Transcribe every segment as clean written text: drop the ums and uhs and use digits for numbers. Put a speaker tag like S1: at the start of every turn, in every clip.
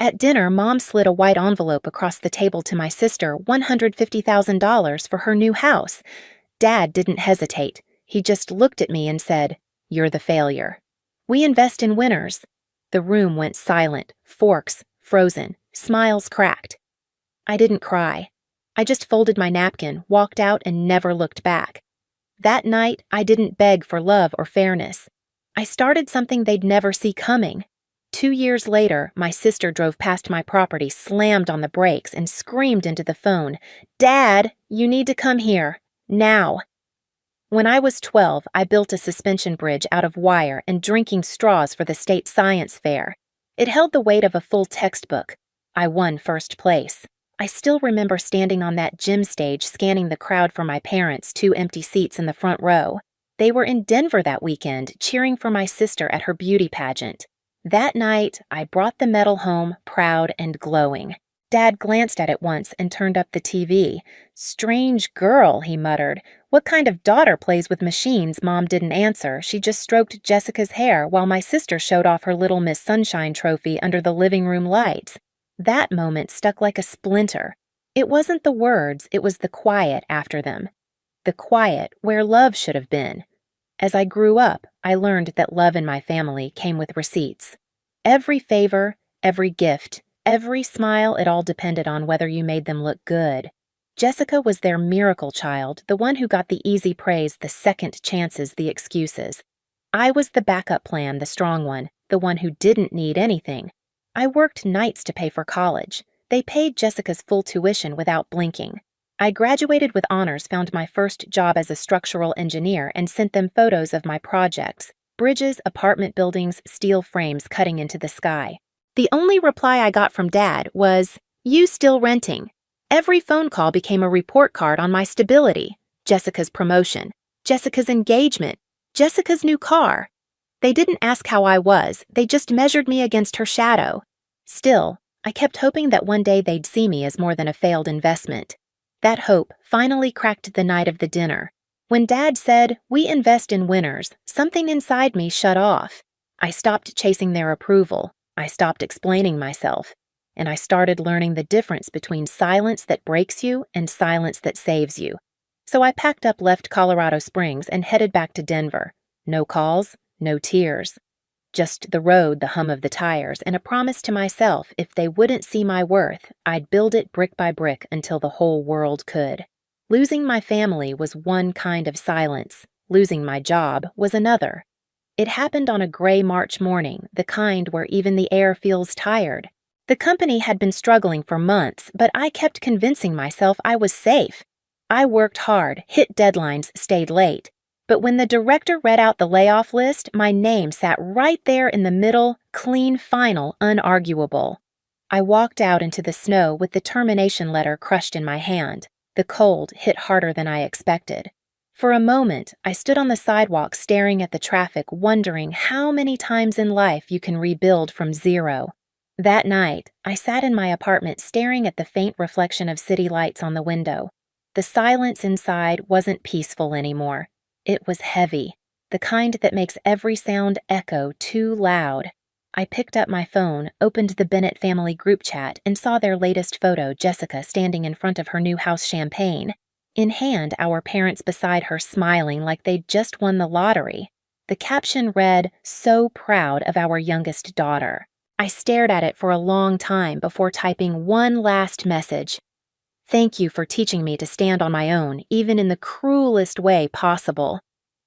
S1: At dinner, Mom slid a white envelope across the table to my sister, $150,000 for her new house. Dad didn't hesitate. He just looked at me and said, "You're the failure. We invest in winners." The room went silent, forks frozen, smiles cracked. I didn't cry. I just folded my napkin, walked out, and never looked back. That night, I didn't beg for love or fairness. I started something they'd never see coming. 2 years later, my sister drove past my property, slammed on the brakes, and screamed into the phone, "Dad, you need to come here. Now." When I was 12, I built a suspension bridge out of wire and drinking straws for the state science fair. It held the weight of a full textbook. I won first place. I still remember standing on that gym stage scanning the crowd for my parents, 2 empty seats in the front row. They were in Denver that weekend, cheering for my sister at her beauty pageant. That night, I brought the medal home, proud and glowing. Dad glanced at it once and turned up the TV. "Strange girl," he muttered. "What kind of daughter plays with machines?" Mom didn't answer. She just stroked Jessica's hair while my sister showed off her Little Miss Sunshine trophy under the living room lights. That moment stuck like a splinter. It wasn't the words, it was the quiet after them. The quiet where love should have been. As I grew up, I learned that love in my family came with receipts. Every favor, every gift, every smile, it all depended on whether you made them look good. Jessica was their miracle child, the one who got the easy praise, the second chances, the excuses. I was the backup plan, the strong one, the one who didn't need anything. I worked nights to pay for college. They paid Jessica's full tuition without blinking. I graduated with honors, found my first job as a structural engineer, and sent them photos of my projects: bridges, apartment buildings, steel frames cutting into the sky. The only reply I got from Dad was, "You still renting?" Every phone call became a report card on my stability: Jessica's promotion, Jessica's engagement, Jessica's new car. They didn't ask how I was, they just measured me against her shadow. Still, I kept hoping that one day they'd see me as more than a failed investment. That hope finally cracked the night of the dinner. When Dad said, "We invest in winners," something inside me shut off. I stopped chasing their approval. I stopped explaining myself. And I started learning the difference between silence that breaks you and silence that saves you. So I packed up, left Colorado Springs, and headed back to Denver. No calls, no tears. Just the road, the hum of the tires, and a promise to myself if they wouldn't see my worth, I'd build it brick by brick until the whole world could. Losing my family was one kind of silence. Losing my job was another. It happened on a gray March morning, the kind where even the air feels tired. The company had been struggling for months, but I kept convincing myself I was safe. I worked hard, hit deadlines, stayed late. But when the director read out the layoff list, my name sat right there in the middle, clean, final, unarguable. I walked out into the snow with the termination letter crushed in my hand. The cold hit harder than I expected. For a moment, I stood on the sidewalk staring at the traffic, wondering how many times in life you can rebuild from zero. That night, I sat in my apartment staring at the faint reflection of city lights on the window. The silence inside wasn't peaceful anymore. It was heavy, the kind that makes every sound echo too loud. I picked up my phone, opened the Bennett family group chat, and saw their latest photo, Jessica standing in front of her new house champagne. In hand, our parents beside her smiling like they'd just won the lottery. The caption read, "So proud of our youngest daughter." I stared at it for a long time before typing one last message. "Thank you for teaching me to stand on my own, even in the cruelest way possible."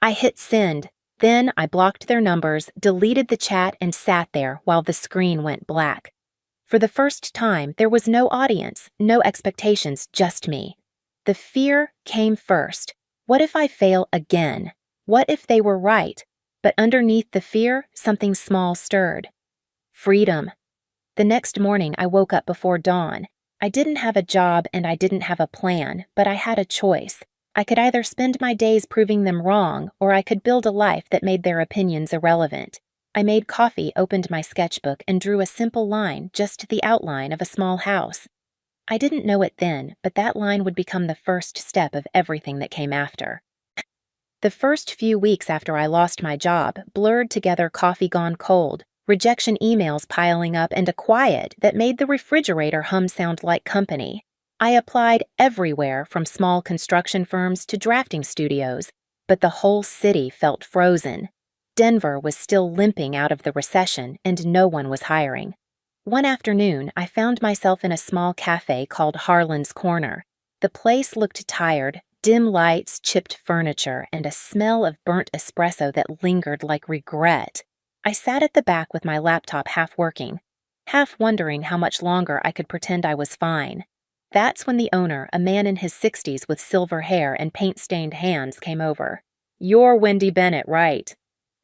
S1: I hit send. Then I blocked their numbers, deleted the chat, and sat there while the screen went black. For the first time, there was no audience, no expectations, just me. The fear came first. What if I fail again? What if they were right? But underneath the fear, something small stirred. Freedom. The next morning, I woke up before dawn. I didn't have a job and I didn't have a plan, but I had a choice. I could either spend my days proving them wrong, or I could build a life that made their opinions irrelevant. I made coffee, opened my sketchbook, and drew a simple line, just the outline of a small house. I didn't know it then, but that line would become the first step of everything that came after. The first few weeks after I lost my job blurred together coffee gone cold, rejection emails piling up, and a quiet that made the refrigerator hum sound like company. I applied everywhere from small construction firms to drafting studios, but the whole city felt frozen. Denver was still limping out of the recession, and no one was hiring. One afternoon, I found myself in a small cafe called Harlan's Corner. The place looked tired, dim lights, chipped furniture, and a smell of burnt espresso that lingered like regret. I sat at the back with my laptop half working, half wondering how much longer I could pretend I was fine. That's when the owner, a man in his 60s with silver hair and paint-stained hands, came over. "You're Wendy Bennett, right?"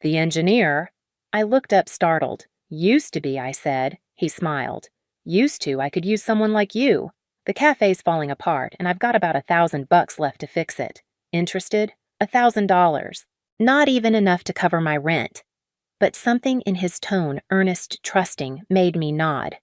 S1: "The engineer?" I looked up startled. "Used to be," I said. He smiled. "Used to, I could use someone like you. The cafe's falling apart, and I've got about $1,000 left to fix it. Interested? $1,000. Not even enough to cover my rent." But something in his tone, earnest, trusting, made me nod.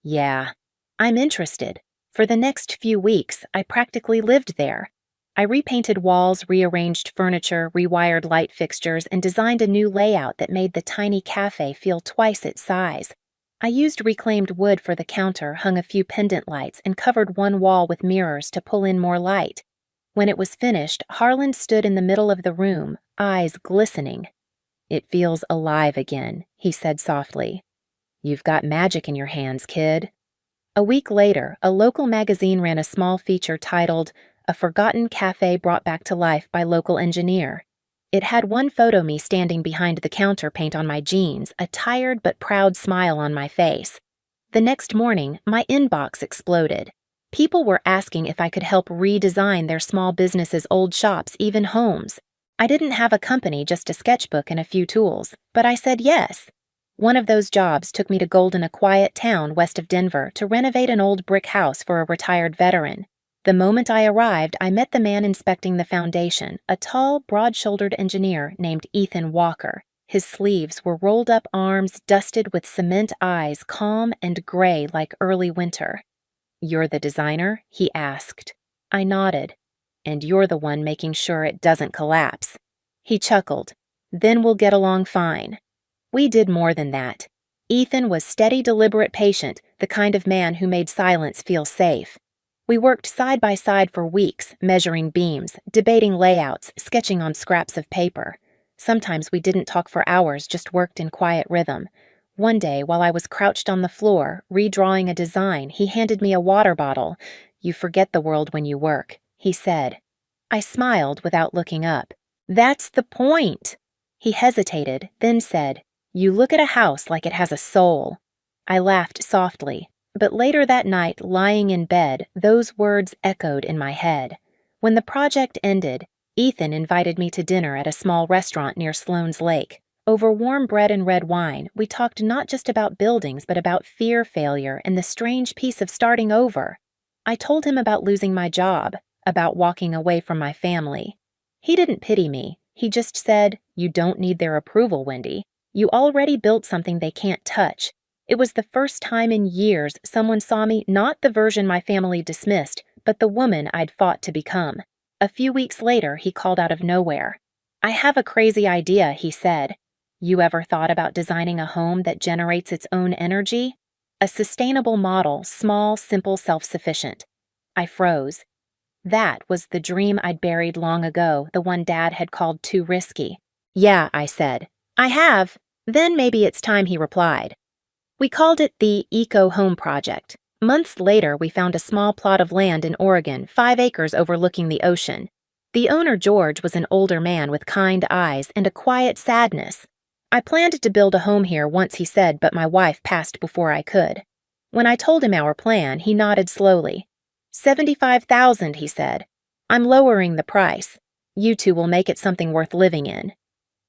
S1: "Yeah, I'm interested." For the next few weeks, I practically lived there. I repainted walls, rearranged furniture, rewired light fixtures, and designed a new layout that made the tiny cafe feel twice its size. I used reclaimed wood for the counter, hung a few pendant lights, and covered one wall with mirrors to pull in more light. When it was finished, Harlan stood in the middle of the room, eyes glistening. "It feels alive again," he said softly. "You've got magic in your hands, kid." A week later, a local magazine ran a small feature titled, "A Forgotten Cafe Brought Back to Life by Local Engineer." It had one photo me standing behind the counter paint on my jeans, a tired but proud smile on my face. The next morning, my inbox exploded. People were asking if I could help redesign their small businesses' old shops, even homes. I didn't have a company, just a sketchbook and a few tools, but I said yes. One of those jobs took me to Golden, a quiet town west of Denver, to renovate an old brick house for a retired veteran. The moment I arrived, I met the man inspecting the foundation, a tall, broad-shouldered engineer named Ethan Walker. His sleeves were rolled-up arms, dusted with cement eyes, calm and gray like early winter. "You're the designer?" he asked. I nodded. "And you're the one making sure it doesn't collapse." He chuckled. "Then we'll get along fine." We did more than that. Ethan was steady, deliberate, patient, the kind of man who made silence feel safe. We worked side by side for weeks, measuring beams, debating layouts, sketching on scraps of paper. Sometimes we didn't talk for hours, just worked in quiet rhythm. One day, while I was crouched on the floor, redrawing a design, he handed me a water bottle. "You forget the world when you work," he said. I smiled without looking up. "That's the point." He hesitated, then said, "You look at a house like it has a soul." I laughed softly, but later that night, lying in bed, those words echoed in my head. When the project ended, Ethan invited me to dinner at a small restaurant near Sloan's Lake. Over warm bread and red wine, we talked not just about buildings, but about fear, failure, and the strange piece of starting over. I told him about losing my job, about walking away from my family. He didn't pity me. He just said, "You don't need their approval, Wendy. You already built something they can't touch." It was the first time in years someone saw me not the version my family dismissed, but the woman I'd fought to become. A few weeks later, he called out of nowhere. "I have a crazy idea," he said. "You ever thought about designing a home that generates its own energy? A sustainable model, small, simple, self-sufficient." I froze. That was the dream I'd buried long ago, the one Dad had called too risky. "Yeah," I said. "I have." "Then maybe it's time," he replied. We called it the Eco Home Project. Months later, we found a small plot of land in Oregon, 5 acres overlooking the ocean. The owner, George, was an older man with kind eyes and a quiet sadness. "I planned to build a home here once," he said, "but my wife passed before I could." When I told him our plan, he nodded slowly. "$75,000, he said. "I'm lowering the price. You two will make it something worth living in."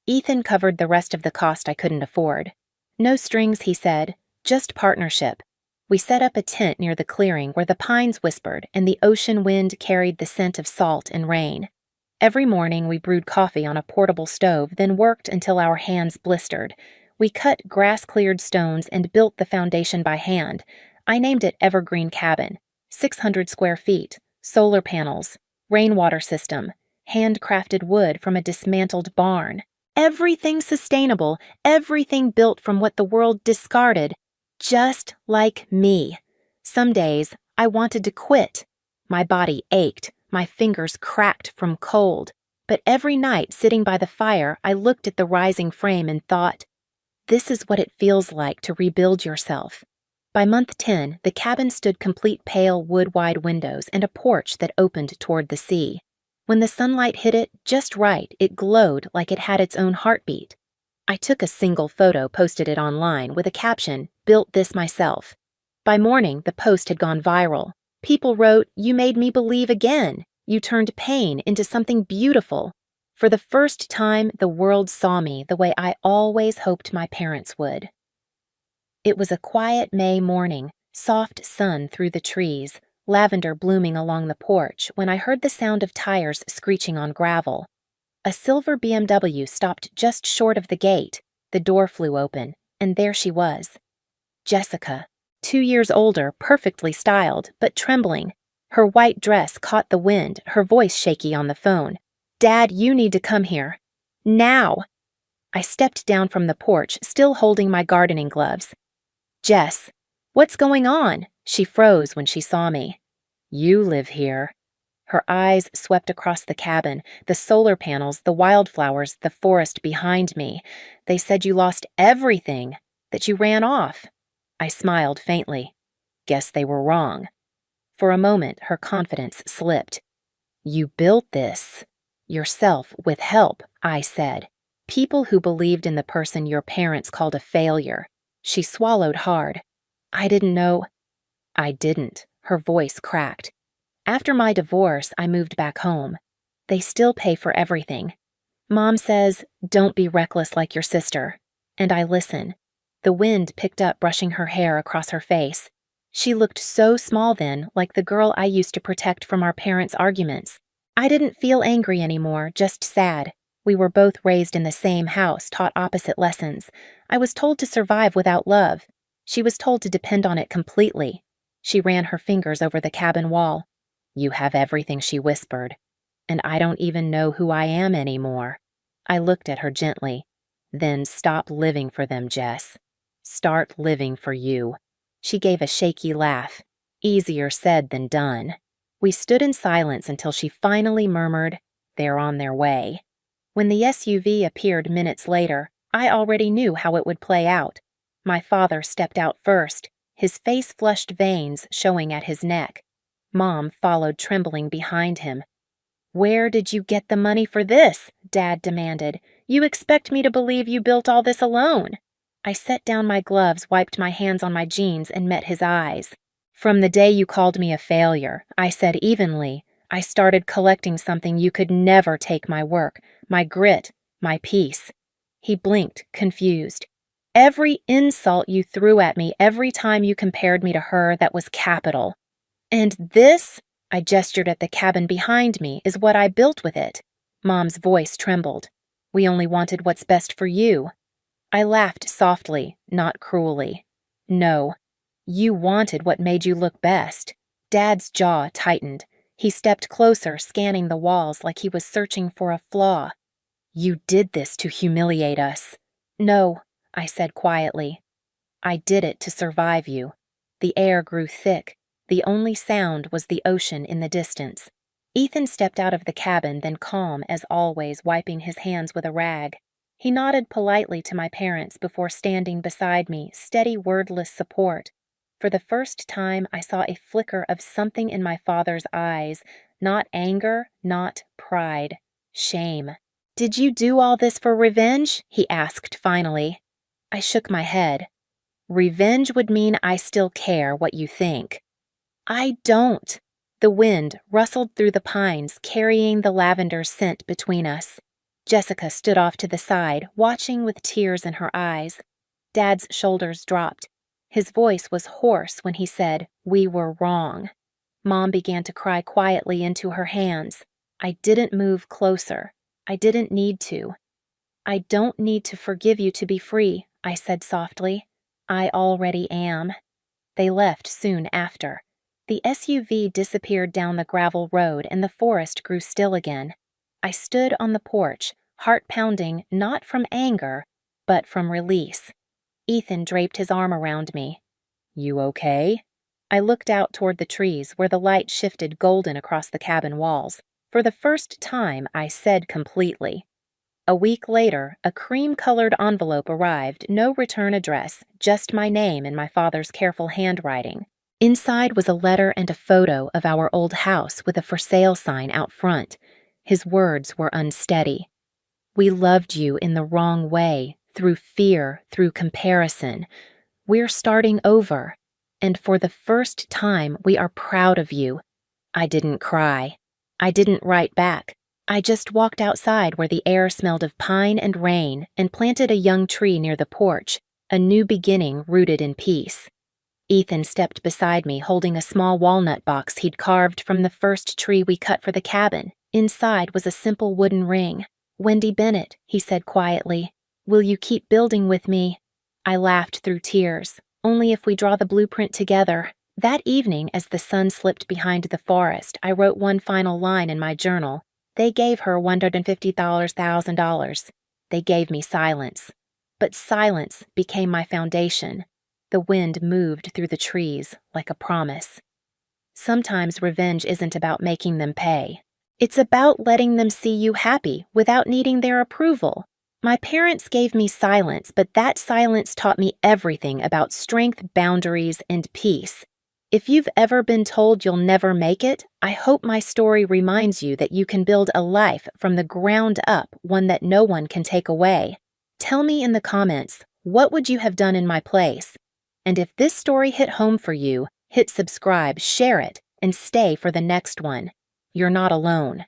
S1: Ethan covered the rest of the cost I couldn't afford. "No strings," he said, "just partnership." We set up a tent near the clearing where the pines whispered and the ocean wind carried the scent of salt and rain. Every morning we brewed coffee on a portable stove, then worked until our hands blistered. We cut grass-cleared stones and built the foundation by hand. I named it Evergreen Cabin. 600 square feet, solar panels, rainwater system, handcrafted wood from a dismantled barn. Everything sustainable, everything built from what the world discarded, just like me. Some days, I wanted to quit. My body ached, my fingers cracked from cold. But every night, sitting by the fire, I looked at the rising frame and thought, this is what it feels like to rebuild yourself. By month 10, the cabin stood complete pale wood-wide windows and a porch that opened toward the sea. When the sunlight hit it just right, it glowed like it had its own heartbeat. I took a single photo, posted it online with a caption, "Built this myself." By morning, the post had gone viral. People wrote, "You made me believe again. You turned pain into something beautiful." For the first time, the world saw me the way I always hoped my parents would. It was a quiet May morning, soft sun through the trees, lavender blooming along the porch when I heard the sound of tires screeching on gravel. A silver BMW stopped just short of the gate. The door flew open, and there she was. Jessica, 2 years older, perfectly styled, but trembling. Her white dress caught the wind, her voice shaky on the phone. "Dad, you need to come here. Now!" I stepped down from the porch, still holding my gardening gloves. "Jess, what's going on?" She froze when she saw me. "You live here." Her eyes swept across the cabin, the solar panels, the wildflowers, the forest behind me. "They said you lost everything, that you ran off." I smiled faintly. Guess they were wrong. For a moment, her confidence slipped. "You built this yourself with help," I said. "People who believed in the person your parents called a failure." She swallowed hard. "I didn't know." "I didn't." Her voice cracked. "After my divorce, I moved back home. They still pay for everything. Mom says, 'Don't be reckless like your sister.' And I listen." The wind picked up, brushing her hair across her face. She looked so small then, like the girl I used to protect from our parents' arguments. I didn't feel angry anymore, just sad. We were both raised in the same house, taught opposite lessons. I was told to survive without love. She was told to depend on it completely. She ran her fingers over the cabin wall. "You have everything," she whispered. "And I don't even know who I am anymore." I looked at her gently. "Then stop living for them, Jess. Start living for you." She gave a shaky laugh. Easier said than done. We stood in silence until she finally murmured, "They're on their way." When the SUV appeared minutes later, I already knew how it would play out. My father stepped out first, his face-flushed veins showing at his neck. Mom followed trembling behind him. "Where did you get the money for this?" Dad demanded. "You expect me to believe you built all this alone?" I set down my gloves, wiped my hands on my jeans, and met his eyes. "From the day you called me a failure," I said evenly, "I started collecting something you could never take: my work, my grit, my peace." He blinked, confused. "Every insult you threw at me, every time you compared me to her, that was capital. And this," I gestured at the cabin behind me, "is what I built with it." Mom's voice trembled. "We only wanted what's best for you." I laughed softly, not cruelly. "No, you wanted what made you look best." Dad's jaw tightened. He stepped closer, scanning the walls like he was searching for a flaw. "You did this to humiliate us." "No," I said quietly. "I did it to survive you." The air grew thick. The only sound was the ocean in the distance. Ethan stepped out of the cabin, then calm as always, wiping his hands with a rag. He nodded politely to my parents before standing beside me, steady, wordless support. For the first time, I saw a flicker of something in my father's eyes, not anger, not pride, shame. "Did you do all this for revenge?" he asked finally. I shook my head. "Revenge would mean I still care what you think." "I don't." The wind rustled through the pines, carrying the lavender scent between us. Jessica stood off to the side, watching with tears in her eyes. Dad's shoulders dropped. His voice was hoarse when he said, "We were wrong." Mom began to cry quietly into her hands. I didn't move closer. I didn't need to. "I don't need to forgive you to be free," I said softly. "I already am." They left soon after. The SUV disappeared down the gravel road and the forest grew still again. I stood on the porch, heart pounding not from anger, but from release. Ethan draped his arm around me. "You okay?" I looked out toward the trees where the light shifted golden across the cabin walls. For the first time, I said completely. A week later, a cream-colored envelope arrived, no return address, just my name in my father's careful handwriting. Inside was a letter and a photo of our old house with a for sale sign out front. His words were unsteady. "We loved you in the wrong way, through fear, through comparison. We're starting over. And for the first time, we are proud of you." I didn't cry. I didn't write back. I just walked outside where the air smelled of pine and rain and planted a young tree near the porch, a new beginning rooted in peace. Ethan stepped beside me holding a small walnut box he'd carved from the first tree we cut for the cabin. Inside was a simple wooden ring. "Wendy Bennett," he said quietly. "Will you keep building with me?" I laughed through tears. "Only if we draw the blueprint together." That evening, as the sun slipped behind the forest, I wrote one final line in my journal. They gave her $150,000. They gave me silence. But silence became my foundation. The wind moved through the trees like a promise. Sometimes revenge isn't about making them pay. It's about letting them see you happy without needing their approval. My parents gave me silence, but that silence taught me everything about strength, boundaries, and peace. If you've ever been told you'll never make it, I hope my story reminds you that you can build a life from the ground up, one that no one can take away. Tell me in the comments, what would you have done in my place? And if this story hit home for you, hit subscribe, share it, and stay for the next one. You're not alone.